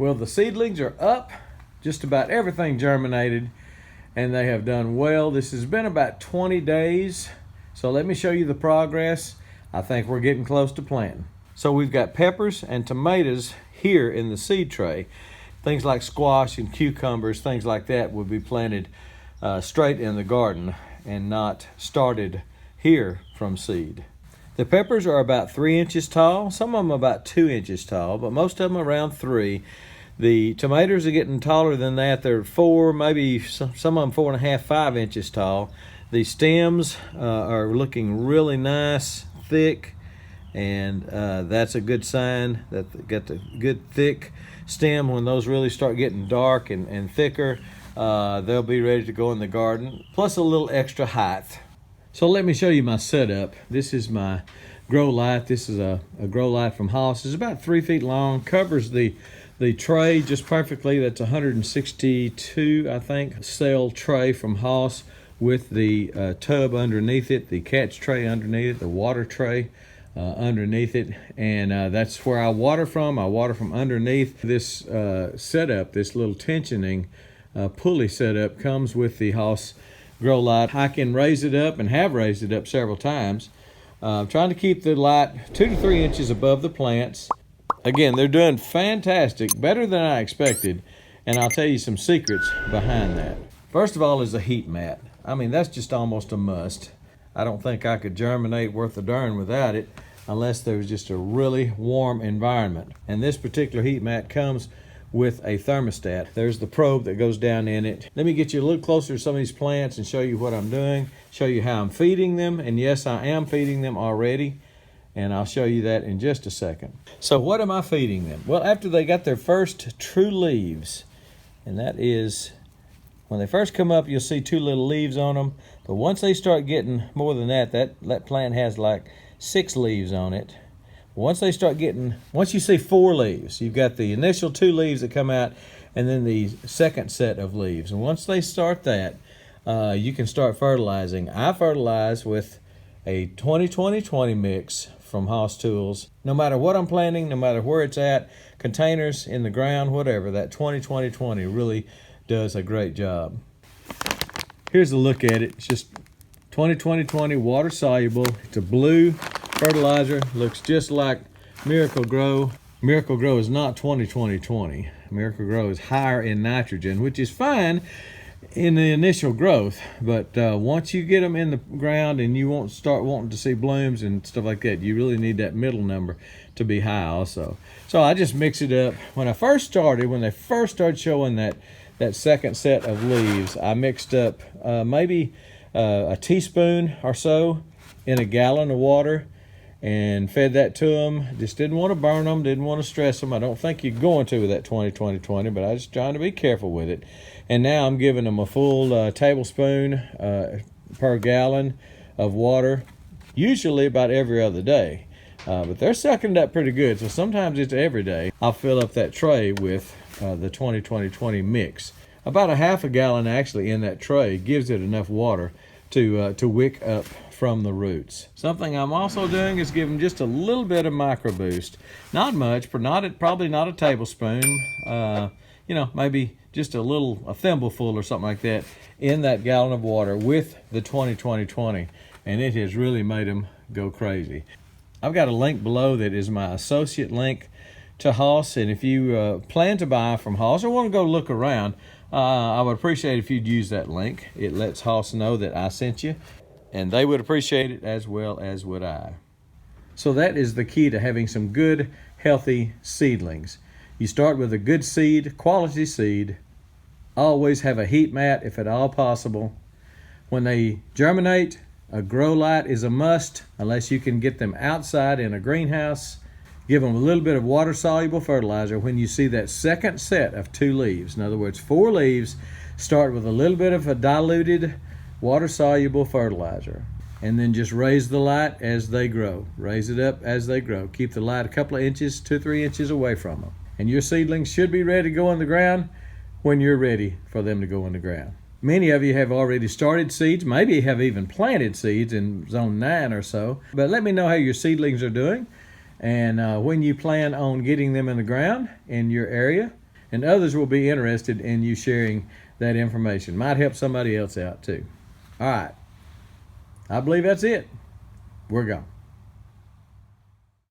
Well, the seedlings are up, just about everything germinated, and they have done well. This has been about 20 days, so let me show you the progress. I think we're getting close to planting. So we've got peppers and tomatoes here in the seed tray. Things like squash and cucumbers, things like that would be planted straight in the garden and not started here from seed. The peppers are about 3 inches tall, some of them about 2 inches tall, but most of them around 3. The tomatoes are getting taller than that. They're 4, maybe some of them 4.5, 5 inches tall. The stems are looking really nice, thick, and that's a good sign that they got the good thick stem. When those really start getting dark and thicker, they'll be ready to go in the garden, plus a little extra height. So let me show you my setup. This is my grow light. This is a grow light from Haas. It's about 3 feet long, covers the tray just perfectly. That's 162, I think, cell tray from Haas with the tub underneath it, the catch tray underneath it, the water tray underneath it, and that's where I water from. I water from underneath. This setup, this little tensioning pulley setup, comes with the Haas grow light. I can raise it up and have raised it up several times. I'm trying to keep the light 2 to 3 inches above the plants. Again, they're doing fantastic, better than I expected, and I'll tell you some secrets behind that. First of all is a heat mat. I mean, that's just almost a must. I don't think I could germinate worth a darn without it unless there's just a really warm environment. And this particular heat mat comes with a thermostat. There's the probe that goes down in it. Let me get you a little closer to some of these plants and show you what I'm doing, show you how I'm feeding them. And yes, I am feeding them already, and I'll show you that in just a second. So what am I feeding them? Well, after they got their first true leaves, and that is when they first come up, you'll see 2 little leaves on them. But once they start getting more than that, that plant has like 6 leaves on it. Once you see 4 leaves, you've got the initial 2 leaves that come out, and then the second set of leaves. And once they start that, you can start fertilizing. I fertilize with a 20-20-20 mix from Haas Tools. No matter what I'm planting, no matter where it's at, containers, in the ground, whatever, that 20-20-20 really does a great job. Here's a look at it. It's just 20-20-20 water soluble. It's a blue fertilizer. Looks just like Miracle-Gro. Miracle-Gro is not 20-20-20. Miracle-Gro is higher in nitrogen, which is fine in the initial growth, but once you get them in the ground and you won't start wanting to see blooms and stuff like that, you really need that middle number to be high also. So I just mix it up. When they first started showing that second set of leaves, I mixed up maybe a teaspoon or so in a gallon of water and fed that to them. Just didn't want to burn them, didn't want to stress them. I don't think you're going to with that 20-20-20, but I was just trying to be careful with it. And now I'm giving them a full tablespoon per gallon of water, usually about every other day. But they're sucking it up pretty good, so sometimes it's every day. I'll fill up that tray with the 20-20-20 mix. About a half a gallon actually in that tray gives it enough water to wick up from the roots. Something I'm also doing is giving just a little bit of micro boost. Not much, probably not a tablespoon. Maybe just a thimbleful or something like that in that gallon of water with the 20-20-20, and it has really made them go crazy. I've got a link below that is my associate link to Haas, and if you plan to buy from Haas or want to go look around, I would appreciate if you'd use that link. It lets Haas know that I sent you, and they would appreciate it as well as would I. So that is the key to having some good, healthy seedlings. You start with a good seed, quality seed. Always have a heat mat if at all possible. When they germinate, a grow light is a must unless you can get them outside in a greenhouse. Give them a little bit of water-soluble fertilizer when you see that second set of 2 leaves. In other words, 4 leaves, start with a little bit of a diluted water-soluble fertilizer. And then just raise the light as they grow. Raise it up as they grow. Keep the light a couple of inches, 2-3 inches away from them. And your seedlings should be ready to go in the ground when you're ready for them to go in the ground. Many of you have already started seeds, maybe have even planted seeds in zone 9 or so. But let me know how your seedlings are doing and when you plan on getting them in the ground in your area. and others will be interested in you sharing that information. Might help somebody else out too. All right. I believe that's it. We're gone.